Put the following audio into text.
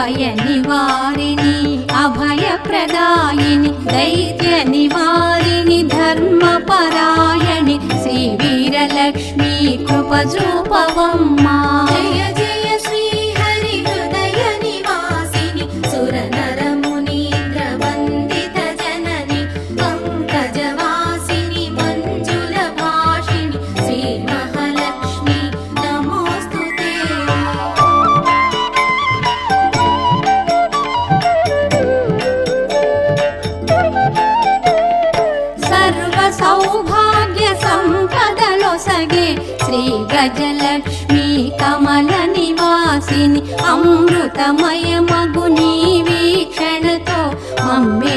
భయ నివారిణి అభయప్రదాయిని దైత్య నివారిణి ధర్మపరాయణి శ్రీ వీరలక్ష్మి కృప చూపవమ్మా. జయ జయ శ్రీ హరి హృదయ నివాసిని సురనర మునీంద్ర వందిత జనని పంకజవాసిని మంజుల భాషిణి శ్రీ మహాలక్ష్మి నమోస్తుతే. సర్వ సౌభాగ్య సంపదలొసగే శ్రీ గజలక్ష్మి కమల నివాసిని అమృతమయ మగు నీ వీక్షణతో మమ్మే